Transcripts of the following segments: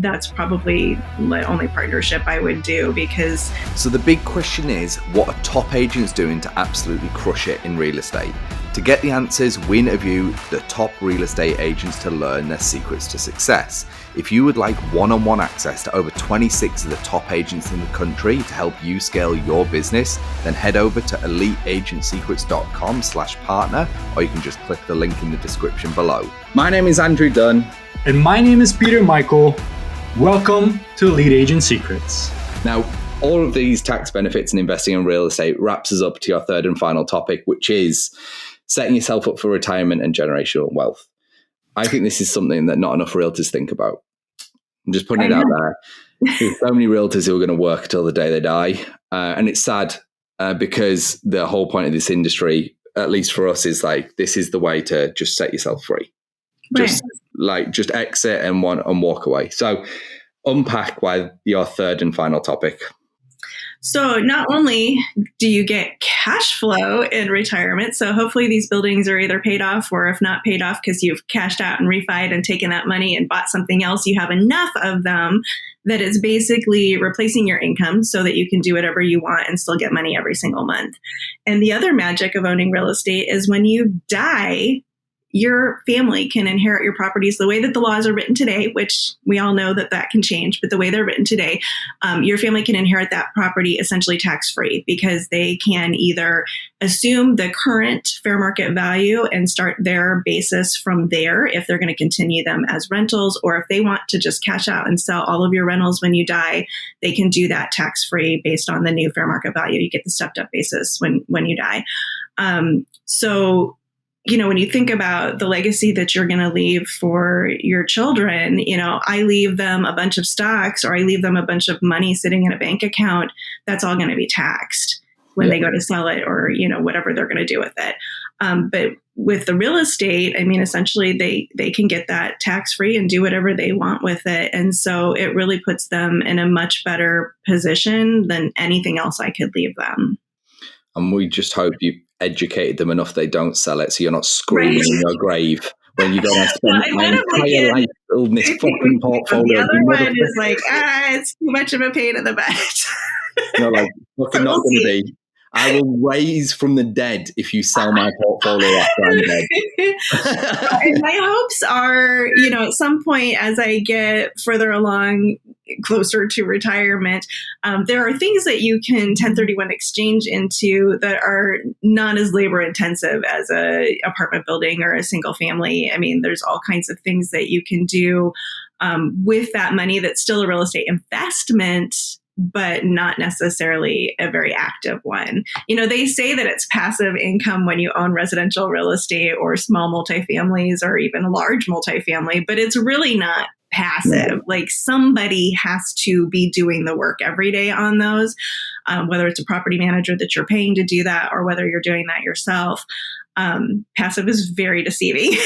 that's probably the only partnership I would do, because... So the big question is, what are top agents doing to absolutely crush it in real estate? To get the answers, we interview the top real estate agents to learn their secrets to success. If you would like one-on-one access to over 26 of the top agents in the country to help you scale your business, then head over to eliteagentsecrets.com/partner, or you can just click the link in the description below. My name is Andrew Dunn. And my name is Peter Michael. Welcome to Elite Agent Secrets. Now, all of these tax benefits and investing in real estate wraps us up to your third and final topic, which is setting yourself up for retirement and generational wealth. I think this is something that not enough realtors think about. I'm just putting it out there. There's so many realtors who are going to work till the day they die. And it's sad because the whole point of this industry, at least for us, is like, this is the way to just set yourself free. Just exit and walk away. So unpack why your third and final topic. So not only do you get cash flow in retirement, so hopefully these buildings are either paid off, or if not paid off because you've cashed out and refied and taken that money and bought something else, you have enough of them that it's basically replacing your income so that you can do whatever you want and still get money every single month. And the other magic of owning real estate is when you die, your family can inherit your properties the way that the laws are written today, which we all know that that can change, but the way they're written today, your family can inherit that property essentially tax-free, because they can either assume the current fair market value and start their basis from there if they're going to continue them as rentals, or if they want to just cash out and sell all of your rentals when you die, they can do that tax-free based on the new fair market value. You get the stepped-up basis when you die. So when you think about the legacy that you're going to leave for your children, I leave them a bunch of stocks, or I leave them a bunch of money sitting in a bank account, that's all going to be taxed when they go to sell it, or, whatever they're going to do with it. But with the real estate, essentially they can get that tax-free and do whatever they want with it. And so it really puts them in a much better position than anything else I could leave them. And we just hope you educated them enough they don't sell it, so you're not screaming in your grave when you go and spend my entire life building this fucking portfolio. The other one is like, it's too much of a pain in the butt. Fucking not going to be. I will raise from the dead if you sell my portfolio after I'm dead. And my hopes are, at some point as I get further along, closer to retirement, there are things that you can 1031 exchange into that are not as labor intensive as a apartment building or a single family. There's all kinds of things that you can do with that money that's still a real estate investment, but not necessarily a very active one. They say that it's passive income when you own residential real estate or small multifamilies or even large multifamily, but it's really not passive. Like, somebody has to be doing the work every day on those, whether it's a property manager that you're paying to do that, or whether you're doing that yourself. Passive is very deceiving.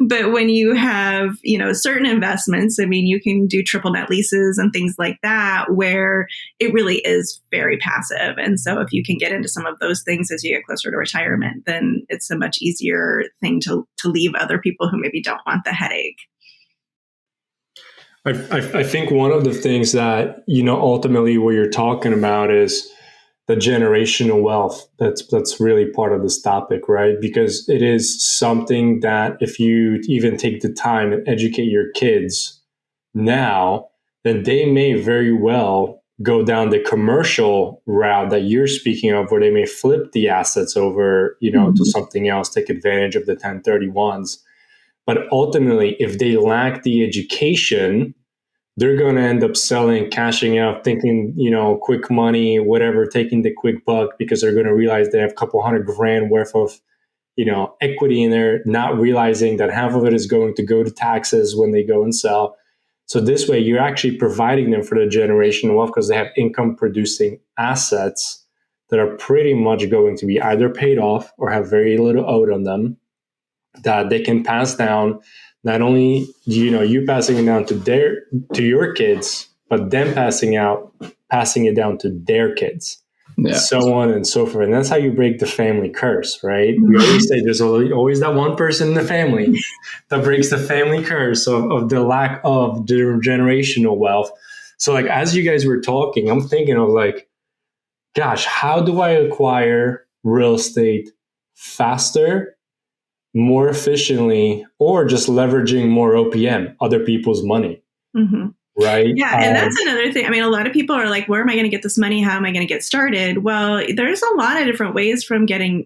But when you have, certain investments, you can do triple net leases and things like that, where it really is very passive. And so if you can get into some of those things as you get closer to retirement, then it's a much easier thing to leave other people who maybe don't want the headache. I think one of the things that, ultimately what you're talking about is the generational wealth. That's really part of this topic, right? Because it is something that if you even take the time and educate your kids now, then they may very well go down the commercial route that you're speaking of, where they may flip the assets over, to something else, take advantage of the 1031s. But ultimately, if they lack the education, they're going to end up selling, cashing out, thinking, quick money, whatever, taking the quick buck, because they're going to realize they have a couple $100,000 worth of, equity in there, not realizing that half of it is going to go to taxes when they go and sell. So this way, you're actually providing them for the generational wealth, because they have income producing assets that are pretty much going to be either paid off or have very little owed on them, that they can pass down. Not only, you passing it down to your kids, but them passing it down to their kids. so on and so forth. And that's how you break the family curse, right? We always say there's always that one person in the family that breaks the family curse of the lack of generational wealth. So like, as you guys were talking, I'm thinking of like, gosh, how do I acquire real estate faster, more efficiently, or just leveraging more OPM, other people's money? Mm-hmm. Right. Yeah. And that's another thing. I mean, a lot of people are like, where am I going to get this money? How am I going to get started? Well, there's a lot of different ways, from getting,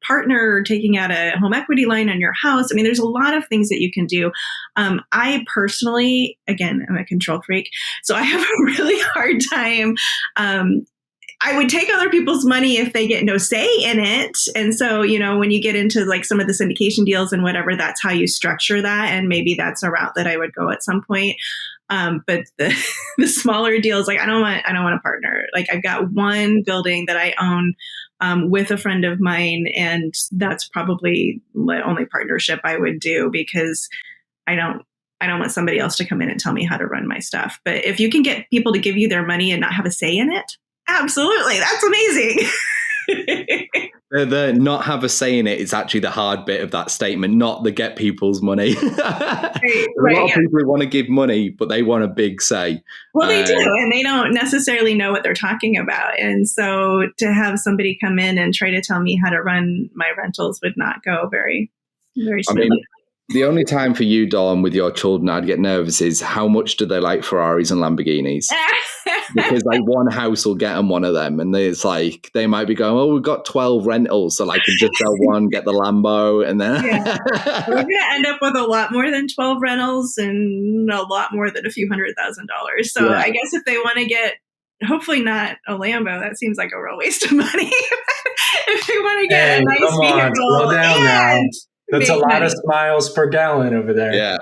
partner, or taking out a home equity line on your house. I mean, there's a lot of things that you can do. I personally, again, I'm a control freak, so I have a really hard time. I would take other people's money if they get no say in it. And so, when you get into like some of the syndication deals and whatever, that's how you structure that. And maybe that's a route that I would go at some point. But the smaller deals, like I don't want a partner. Like I've got one building that I own with a friend of mine, and that's probably the only partnership I would do, because I don't want somebody else to come in and tell me how to run my stuff. But if you can get people to give you their money and not have a say in it, absolutely, that's amazing. The not have a say in it is actually the hard bit of that statement, not the get people's money. Right, a lot of people want to give money, but they want a big say. Well, they do, and they don't necessarily know what they're talking about. And so to have somebody come in and try to tell me how to run my rentals would not go very, very smoothly. I mean, the only time for you, Dawn, with your children, I'd get nervous is how much do they like Ferraris and Lamborghinis? Because like one house will get them one of them, and it's like they might be going, "Oh, we've got 12 rentals, so I can just sell one, get the Lambo," and then we're going to end up with a lot more than 12 rentals and a lot more than a few $100,000. So I guess if they want to get, hopefully not a Lambo, that seems like a real waste of money. If they want to get a nice vehicle, slow down now. That's a lot of miles per gallon over there. Yeah.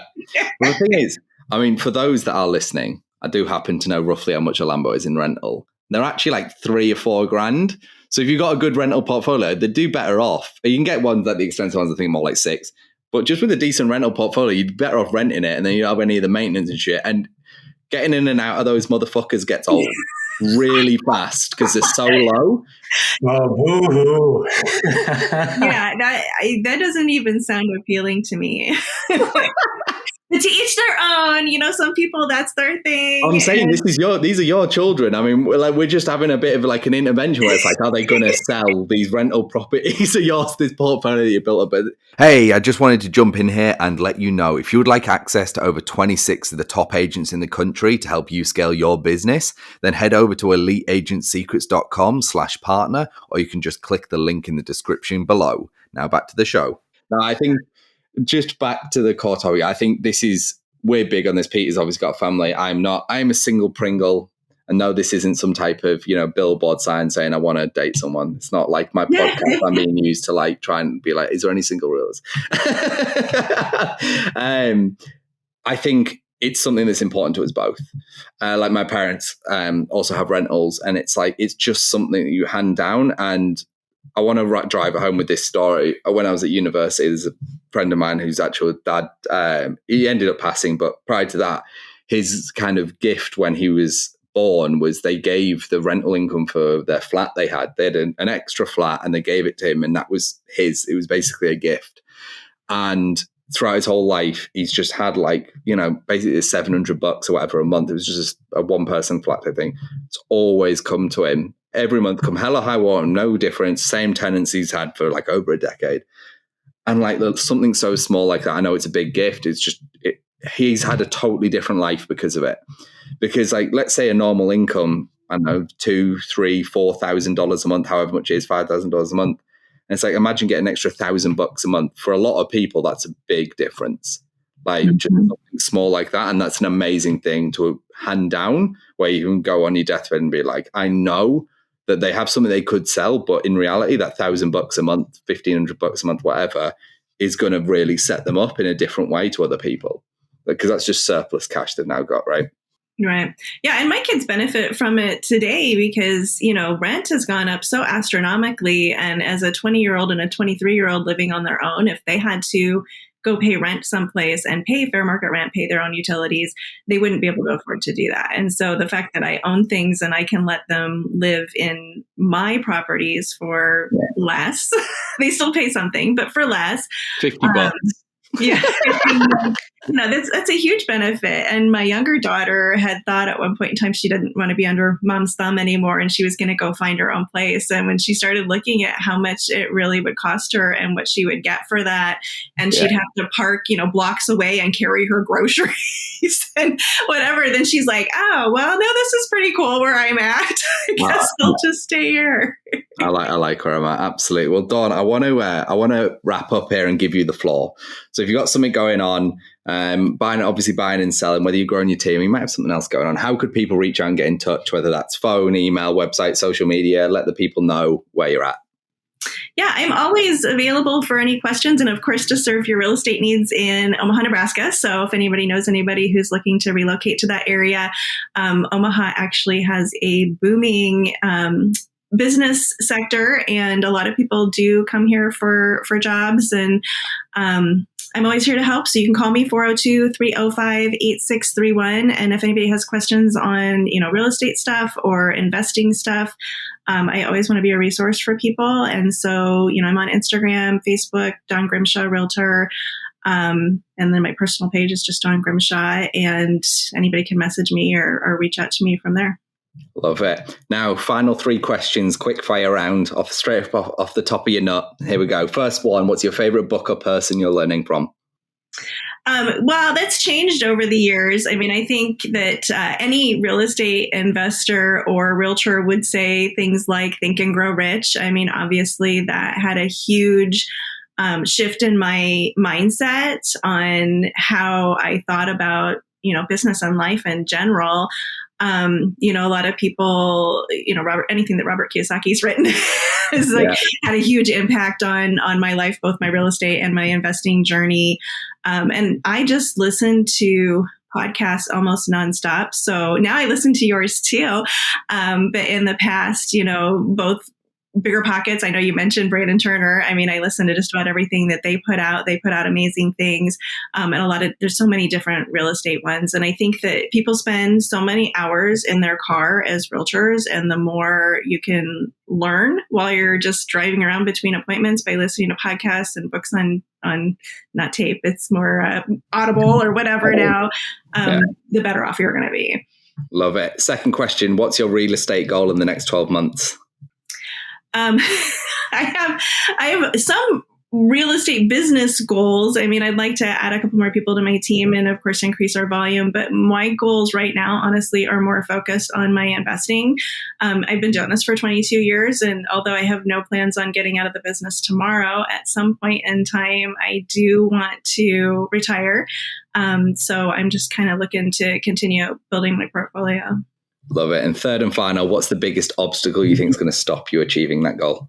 Well, the thing is, I mean, for those that are listening, I do happen to know roughly how much a Lambo is in rental. They're actually like $3,000 or $4,000. So if you've got a good rental portfolio, they do better off. You can get ones that the expensive ones, I think, more like $6,000. But just with a decent rental portfolio, you'd be better off renting it, and then you don't have any of the maintenance and shit. And getting in and out of those motherfuckers gets old really fast because they're so low. Oh, boo-hoo. Yeah, that doesn't even sound appealing to me. To each their own, some people, that's their thing. I'm saying these are your children. I mean, we're just having a bit of like an intervention where it's like, are they going to sell these rental properties of yours, this portfolio that you built up? But hey, I just wanted to jump in here and let you know, if you would like access to over 26 of the top agents in the country to help you scale your business, then head over to eliteagentsecrets.com/partner, or you can just click the link in the description below. Now back to the show. Now, I think just back to the core topic, I think we're big on this. Peter's obviously got a family. I'm not. I'm a single Pringle. And no, this isn't some type of, billboard sign saying I want to date someone. It's not like my podcast I'm being used to like try and be like, is there any single realtors? I think it's something that's important to us both. Like my parents also have rentals, and it's like, it's just something that you hand down. And I want to drive it home with this story. When I was at university, there's a friend of mine whose actual dad, he ended up passing, but prior to that, his kind of gift when he was born was they gave the rental income for their flat they had. They had an extra flat and they gave it to him, and that was his. It was basically a gift. And throughout his whole life, he's just had like, basically $700 or whatever a month. It was just a one-person flat, I think. It's always come to him. Every month, come hell or high water, no difference. Same tenants he's had for like over a decade. And like something so small like that, I know it's a big gift. It's just, he's had a totally different life because of it. Because like, let's say a normal income, I don't know, $2,000, $3,000, $4,000 a month, however much it is, $5,000 a month. And it's like, imagine getting an extra $1,000 a month. For a lot of people, that's a big difference. Like just something small like that. And that's an amazing thing to hand down, where you can go on your deathbed and be like, I know that they have something they could sell, but in reality, that $1,000 a month, $1,500 a month, whatever, is going to really set them up in a different way to other people, because that's just surplus cash they've now got, right? Right. Yeah. And my kids benefit from it today because, rent has gone up so astronomically. And as a 20-year-old and a 23-year-old living on their own, if they had to go pay rent someplace and pay fair market rent, pay their own utilities, they wouldn't be able to afford to do that. And so the fact that I own things and I can let them live in my properties for less, they still pay something, but for less. $50. Yeah. That's a huge benefit. And my younger daughter had thought at one point in time she didn't want to be under mom's thumb anymore, and she was going to go find her own place. And when she started looking at how much it really would cost her and what she would get for that, and she'd have to park, blocks away and carry her groceries and whatever, then she's like, oh, well, no, this is pretty cool where I'm at. I guess I'll just stay here. I like where I'm at. Absolutely. Well, Dawn, I want to wrap up here and give you the floor. So if you've got something going on, buying and selling, whether you're growing your team, you might have something else going on. How could people reach out and get in touch, whether that's phone, email, website, social media? Let the people know where you're at. Yeah, I'm always available for any questions, and of course to serve your real estate needs in Omaha, Nebraska. So if anybody knows anybody who's looking to relocate to that area, Omaha actually has a booming business sector, and a lot of people do come here for jobs, and I'm always here to help. So you can call me 402-305-8631. And if anybody has questions on, real estate stuff or investing stuff, I always want to be a resource for people. And so, I'm on Instagram, Facebook, Dawn Grimshaw Realtor. And then my personal page is just Dawn Grimshaw, and anybody can message me or reach out to me from there. Love it. Now, final 3 questions, quick fire round, straight off the top of your nut. Here we go. First one, what's your favorite book or person you're learning from? Well, that's changed over the years. I mean, I think that any real estate investor or realtor would say things like Think and Grow Rich. I mean, obviously that had a huge shift in my mindset on how I thought about, business and life in general. A lot of people, anything that Robert Kiyosaki's written is had a huge impact on my life, both my real estate and my investing journey. And I just listen to podcasts almost nonstop. So now I listen to yours too. But in the past, both Bigger Pockets. I know you mentioned Brandon Turner. I mean, I listen to just about everything that they put out. They put out amazing things. And there's so many different real estate ones. And I think that people spend so many hours in their car as realtors. And the more you can learn while you're just driving around between appointments by listening to podcasts and books on not tape, it's more Audible or whatever now, the better off you're going to be. Love it. Second question, what's your real estate goal in the next 12 months? I have some real estate business goals. I mean, I'd like to add a couple more people to my team and, of course, increase our volume. But my goals right now, honestly, are more focused on my investing. I've been doing this for 22 years. And although I have no plans on getting out of the business tomorrow, at some point in time, I do want to retire. So I'm just kind of looking to continue building my portfolio. Love it. And third and final, what's the biggest obstacle you think is going to stop you achieving that goal?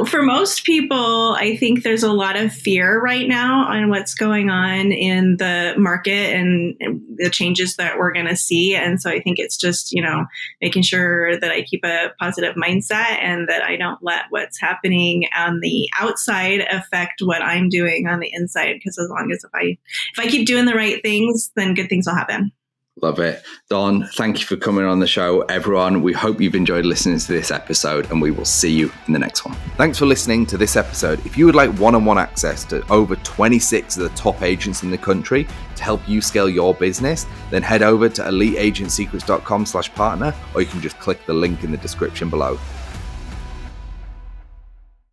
For most people, I think there's a lot of fear right now on what's going on in the market and the changes that we're going to see. And so I think it's just, making sure that I keep a positive mindset and that I don't let what's happening on the outside affect what I'm doing on the inside. Because as long as if I keep doing the right things, then good things will happen. Love it. Dawn, thank you for coming on the show. Everyone, we hope you've enjoyed listening to this episode, and we will see you in the next one. Thanks for listening to this episode. If you would like one-on-one access to over 26 of the top agents in the country to help you scale your business, then head over to eliteagentsecrets.com/partner, or you can just click the link in the description below.